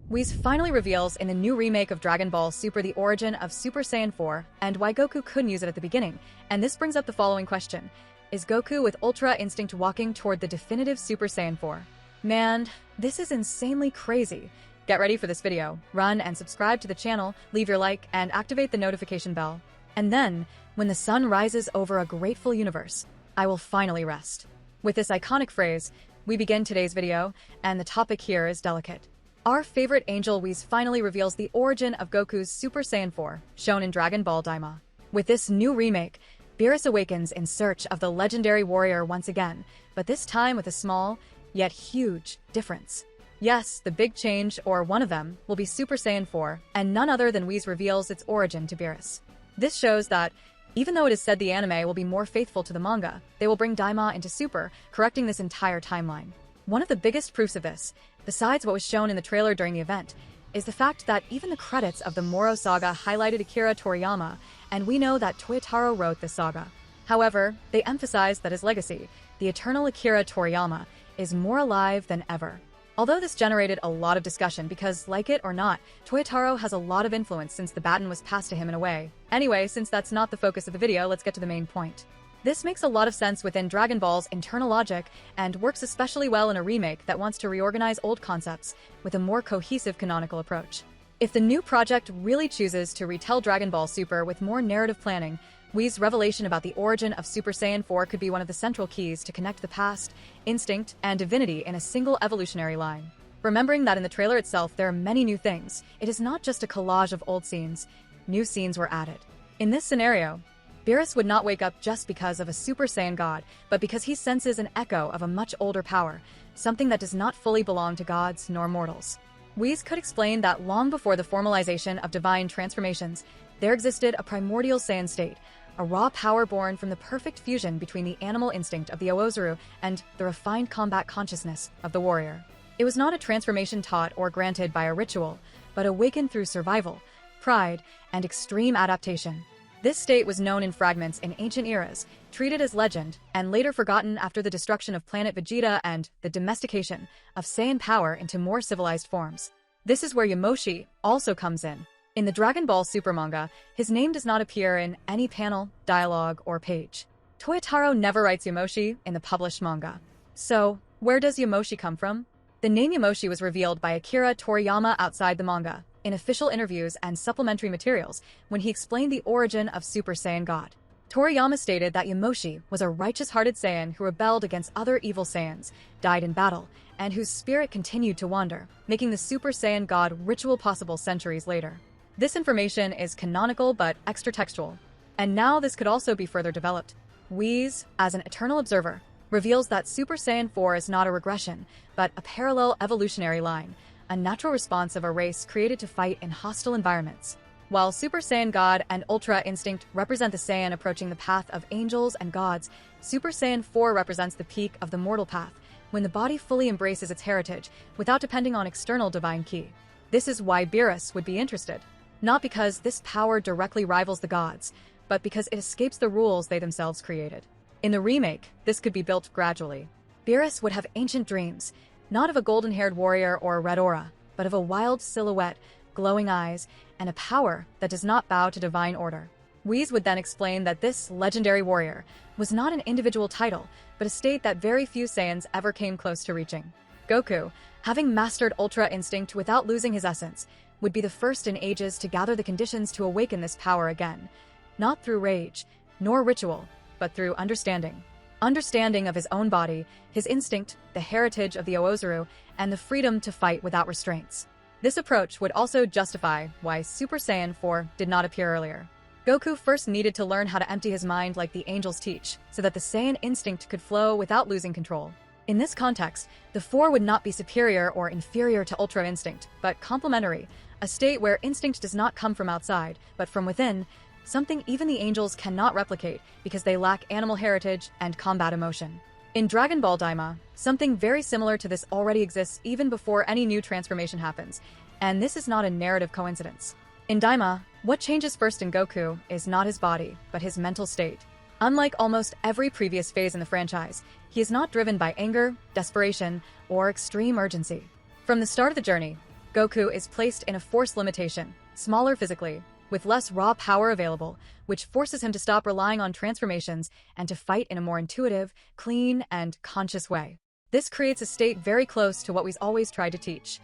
Whis finally reveals in the new remake of Dragon Ball Super the origin of Super Saiyan 4 and why Goku couldn't use it at the beginning, and this brings up the following question. Is Goku with Ultra Instinct walking toward the definitive Super Saiyan 4? Man, this is insanely crazy. Get ready for this video, run and subscribe to the channel, leave your like, and activate the notification bell. And then, when the sun rises over a grateful universe, I will finally rest. With this iconic phrase, we begin today's video, and the topic here is delicate. Our favorite angel Whis finally reveals the origin of Goku's Super Saiyan 4, shown in Dragon Ball Daima. With this new remake, Beerus awakens in search of the legendary warrior once again, but this time with a small, yet huge, difference. Yes, the big change, or one of them, will be Super Saiyan 4, and none other than Whis reveals its origin to Beerus. This shows that, even though it is said the anime will be more faithful to the manga, they will bring Daima into Super, correcting this entire timeline. One of the biggest proofs of this, besides what was shown in the trailer during the event, is the fact that even the credits of the Moro saga highlighted Akira Toriyama, and we know that Toyotaro wrote this saga. However, they emphasized that his legacy, the eternal Akira Toriyama, is more alive than ever. Although this generated a lot of discussion because, like it or not, Toyotaro has a lot of influence since the baton was passed to him in a way. Anyway, since that's not the focus of the video, let's get to the main point. This makes a lot of sense within Dragon Ball's internal logic and works especially well in a remake that wants to reorganize old concepts with a more cohesive canonical approach. If the new project really chooses to retell Dragon Ball Super with more narrative planning, Whis' revelation about the origin of Super Saiyan 4 could be one of the central keys to connect the past, instinct, and divinity in a single evolutionary line. Remembering that in the trailer itself there are many new things, it is not just a collage of old scenes, new scenes were added. In this scenario, Beerus would not wake up just because of a Super Saiyan god, but because he senses an echo of a much older power, something that does not fully belong to gods nor mortals. Whis could explain that long before the formalization of divine transformations, there existed a primordial Saiyan state, a raw power born from the perfect fusion between the animal instinct of the Oozuru and the refined combat consciousness of the warrior. It was not a transformation taught or granted by a ritual, but awakened through survival, pride, and extreme adaptation. This state was known in fragments in ancient eras, treated as legend, and later forgotten after the destruction of planet Vegeta and the domestication of Saiyan power into more civilized forms. This is where Yamoshi also comes in. In the Dragon Ball Super manga, his name does not appear in any panel, dialogue, or page. Toyotaro never writes Yamoshi in the published manga. So, where does Yamoshi come from? The name Yamoshi was revealed by Akira Toriyama outside the manga, in official interviews and supplementary materials, when he explained the origin of Super Saiyan God. Toriyama stated that Yamoshi was a righteous-hearted Saiyan who rebelled against other evil Saiyans, died in battle, and whose spirit continued to wander, making the Super Saiyan God ritual possible centuries later. This information is canonical but extra-textual, and now this could also be further developed. Whis, as an eternal observer, reveals that Super Saiyan 4 is not a regression, but a parallel evolutionary line, a natural response of a race created to fight in hostile environments. While Super Saiyan God and Ultra Instinct represent the Saiyan approaching the path of angels and gods, Super Saiyan 4 represents the peak of the mortal path, when the body fully embraces its heritage without depending on external divine ki. This is why Beerus would be interested. Not because this power directly rivals the gods, but because it escapes the rules they themselves created. In the remake, this could be built gradually. Beerus would have ancient dreams, not of a golden-haired warrior or a red aura, but of a wild silhouette, glowing eyes, and a power that does not bow to divine order. Whis would then explain that this legendary warrior was not an individual title, but a state that very few Saiyans ever came close to reaching. Goku, having mastered Ultra Instinct without losing his essence, would be the first in ages to gather the conditions to awaken this power again, not through rage, nor ritual, but through understanding. Understanding of his own body, his instinct, the heritage of the Oozuru, and the freedom to fight without restraints. This approach would also justify why Super Saiyan 4 did not appear earlier. Goku first needed to learn how to empty his mind like the angels teach, so that the Saiyan instinct could flow without losing control. In this context, the 4 would not be superior or inferior to Ultra Instinct, but complementary, a state where instinct does not come from outside, but from within, something even the angels cannot replicate because they lack animal heritage and combat emotion. In Dragon Ball Daima, something very similar to this already exists even before any new transformation happens, and this is not a narrative coincidence. In Daima, what changes first in Goku is not his body, but his mental state. Unlike almost every previous phase in the franchise, he is not driven by anger, desperation, or extreme urgency. From the start of the journey, Goku is placed in a force limitation, smaller physically, with less raw power available, which forces him to stop relying on transformations and to fight in a more intuitive, clean, and conscious way. This creates a state very close to what we've always tried to teach,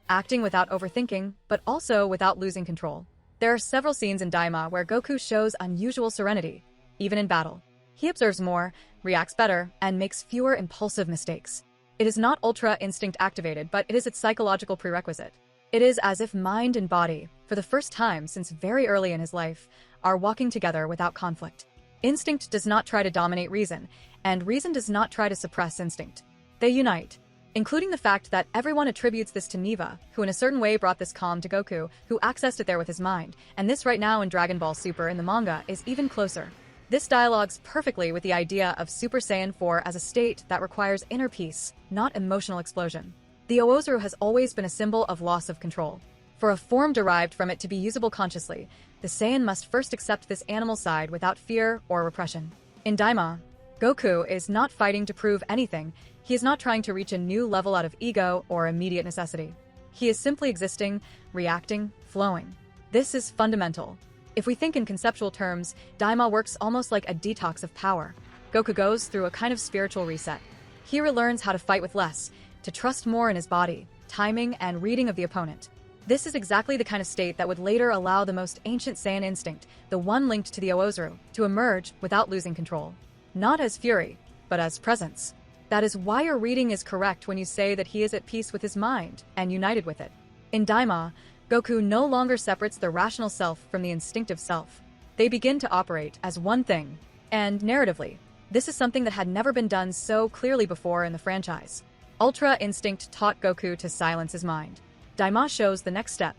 acting without overthinking, but also without losing control. There are several scenes in Daima where Goku shows unusual serenity, even in battle. He observes more, reacts better, and makes fewer impulsive mistakes. It is not Ultra Instinct activated, but it is its psychological prerequisite. It is as if mind and body, for the first time since very early in his life, are walking together without conflict. Instinct does not try to dominate reason, and reason does not try to suppress instinct. They unite, including the fact that everyone attributes this to Neva, who in a certain way brought this calm to Goku, who accessed it there with his mind, and this right now in Dragon Ball Super in the manga is even closer. This dialogues perfectly with the idea of Super Saiyan 4 as a state that requires inner peace, not emotional explosion. The Oozuru has always been a symbol of loss of control. For a form derived from it to be usable consciously, the Saiyan must first accept this animal side without fear or repression. In Daima, Goku is not fighting to prove anything. He is not trying to reach a new level out of ego or immediate necessity. He is simply existing, reacting, flowing. This is fundamental. If we think in conceptual terms, Daima works almost like a detox of power. Goku goes through a kind of spiritual reset. He relearns how to fight with less, to trust more in his body, timing, and reading of the opponent. This is exactly the kind of state that would later allow the most ancient Saiyan instinct, the one linked to the Oozuru, to emerge without losing control. Not as fury, but as presence. That is why your reading is correct when you say that he is at peace with his mind and united with it. In Daima, Goku no longer separates the rational self from the instinctive self. They begin to operate as one thing, and narratively, this is something that had never been done so clearly before in the franchise. Ultra Instinct taught Goku to silence his mind. Daima shows the next step,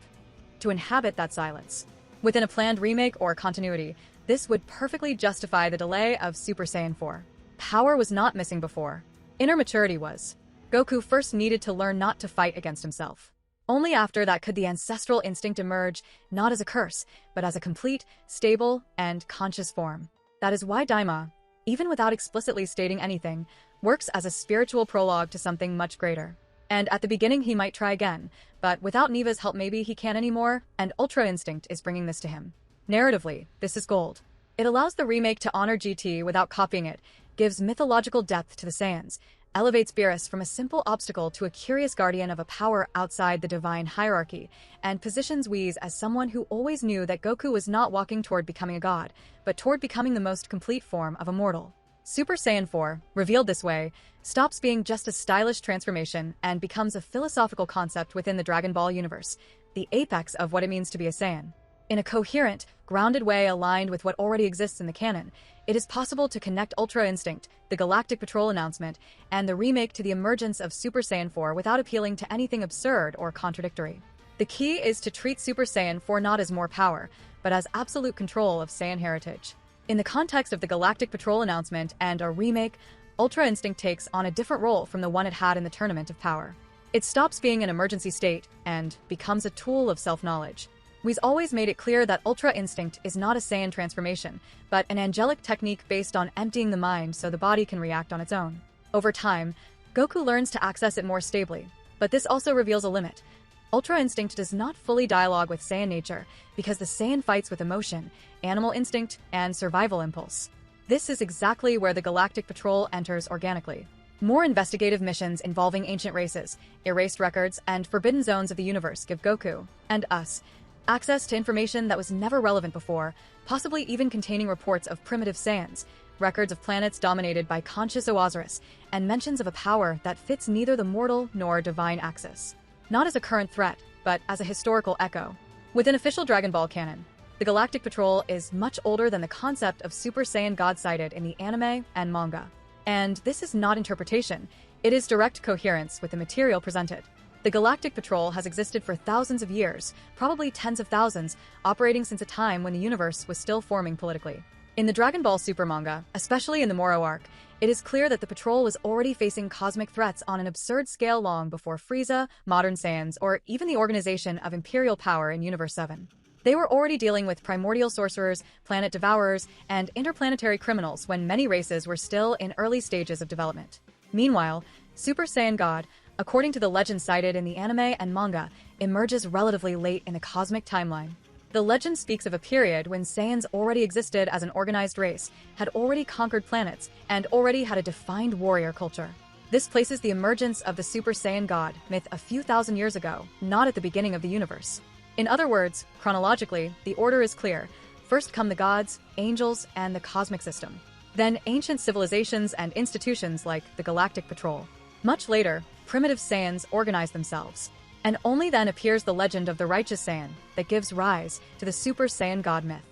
to inhabit that silence. Within a planned remake or continuity, this would perfectly justify the delay of Super Saiyan 4. Power was not missing before. Inner maturity was. Goku first needed to learn not to fight against himself. Only after that could the ancestral instinct emerge, not as a curse, but as a complete, stable, and conscious form. That is why Daima, even without explicitly stating anything, works as a spiritual prologue to something much greater. And at the beginning he might try again, but without Neva's help maybe he can't anymore, and Ultra Instinct is bringing this to him. Narratively, this is gold. It allows the remake to honor GT without copying it, gives mythological depth to the Saiyans, elevates Beerus from a simple obstacle to a curious guardian of a power outside the divine hierarchy, and positions Whis as someone who always knew that Goku was not walking toward becoming a god, but toward becoming the most complete form of a mortal. Super Saiyan 4, revealed this way, stops being just a stylish transformation and becomes a philosophical concept within the Dragon Ball universe, the apex of what it means to be a Saiyan. In a coherent, grounded way aligned with what already exists in the canon, it is possible to connect Ultra Instinct, the Galactic Patrol announcement, and the remake to the emergence of Super Saiyan 4 without appealing to anything absurd or contradictory. The key is to treat Super Saiyan 4 not as more power, but as absolute control of Saiyan heritage. In the context of the Galactic Patrol announcement and a remake, Ultra Instinct takes on a different role from the one it had in the Tournament of Power. It stops being an emergency state and becomes a tool of self-knowledge. We've always made it clear that Ultra Instinct is not a Saiyan transformation, but an angelic technique based on emptying the mind so the body can react on its own. Over time, Goku learns to access it more stably, but this also reveals a limit. Ultra Instinct does not fully dialogue with Saiyan nature because the Saiyan fights with emotion, animal instinct, and survival impulse. This is exactly where the Galactic Patrol enters organically. More investigative missions involving ancient races, erased records, and forbidden zones of the universe give Goku, and us, access to information that was never relevant before, possibly even containing reports of primitive Saiyans, records of planets dominated by conscious Oozurus, and mentions of a power that fits neither the mortal nor divine axis. Not as a current threat, but as a historical echo. Within official Dragon Ball canon, the Galactic Patrol is much older than the concept of Super Saiyan God cited in the anime and manga. And this is not interpretation, it is direct coherence with the material presented. The Galactic Patrol has existed for thousands of years, probably tens of thousands, operating since a time when the universe was still forming politically. In the Dragon Ball Super manga, especially in the Moro arc, it is clear that the Patrol was already facing cosmic threats on an absurd scale long before Frieza, modern Saiyans, or even the organization of Imperial Power in Universe 7. They were already dealing with primordial sorcerers, planet devourers, and interplanetary criminals when many races were still in early stages of development. Meanwhile, Super Saiyan God, according to the legend cited in the anime and manga, emerges relatively late in the cosmic timeline. The legend speaks of a period when Saiyans already existed as an organized race, had already conquered planets, and already had a defined warrior culture. This places the emergence of the Super Saiyan God myth a few thousand years ago, not at the beginning of the universe. In other words, chronologically, the order is clear. First come the gods, angels, and the cosmic system. Then ancient civilizations and institutions like the Galactic Patrol. Much later, primitive Saiyans organize themselves. And only then appears the legend of the righteous Saiyan that gives rise to the Super Saiyan God myth.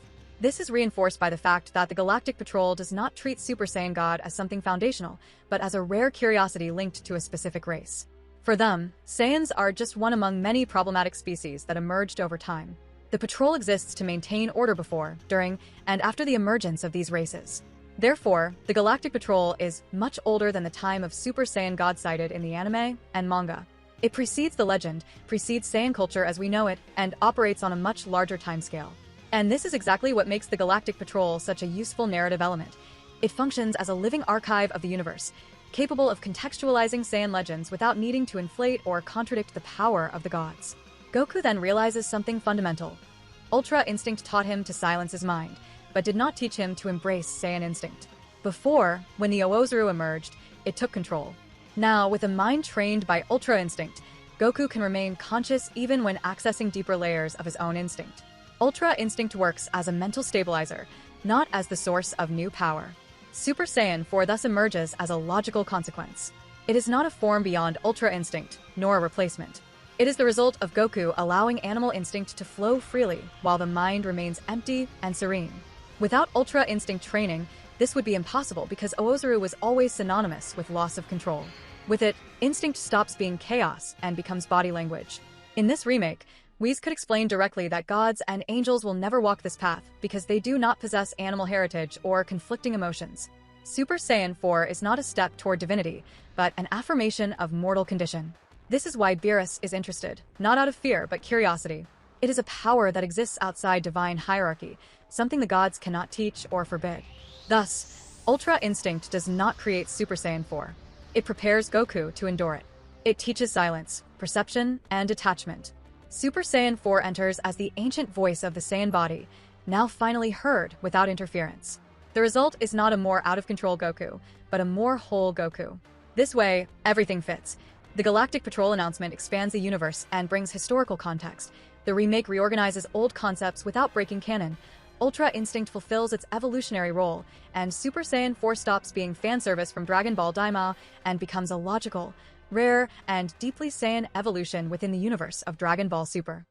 This is reinforced by the fact that the Galactic Patrol does not treat Super Saiyan God as something foundational, but as a rare curiosity linked to a specific race. For them, Saiyans are just one among many problematic species that emerged over time. The Patrol exists to maintain order before, during, and after the emergence of these races. Therefore, the Galactic Patrol is much older than the time of Super Saiyan God cited in the anime and manga. It precedes the legend, precedes Saiyan culture as we know it, and operates on a much larger timescale. And this is exactly what makes the Galactic Patrol such a useful narrative element. It functions as a living archive of the universe, capable of contextualizing Saiyan legends without needing to inflate or contradict the power of the gods. Goku then realizes something fundamental. Ultra Instinct taught him to silence his mind, but did not teach him to embrace Saiyan instinct. Before, when the Oozuru emerged, it took control. Now, with a mind trained by Ultra Instinct, Goku can remain conscious even when accessing deeper layers of his own instinct. Ultra Instinct works as a mental stabilizer, not as the source of new power. Super Saiyan 4 thus emerges as a logical consequence. It is not a form beyond Ultra Instinct, nor a replacement. It is the result of Goku allowing animal instinct to flow freely while the mind remains empty and serene. Without Ultra Instinct training, this would be impossible because Oozuru was always synonymous with loss of control. With it, instinct stops being chaos and becomes body language. In this remake, Whis could explain directly that gods and angels will never walk this path because they do not possess animal heritage or conflicting emotions. Super Saiyan 4 is not a step toward divinity, but an affirmation of mortal condition. This is why Beerus is interested, not out of fear but curiosity. It is a power that exists outside divine hierarchy, something the gods cannot teach or forbid. Thus, Ultra Instinct does not create Super Saiyan 4. It prepares Goku to endure it. It teaches silence, perception, and detachment. Super Saiyan 4 enters as the ancient voice of the Saiyan body, now finally heard without interference. The result is not a more out-of-control Goku, but a more whole Goku. This way, everything fits. The Galactic Patrol announcement expands the universe and brings historical context. The remake reorganizes old concepts without breaking canon. Ultra Instinct fulfills its evolutionary role, and Super Saiyan 4 stops being fan service from Dragon Ball Daima and becomes a logical, rare, and deeply Saiyan evolution within the universe of Dragon Ball Super.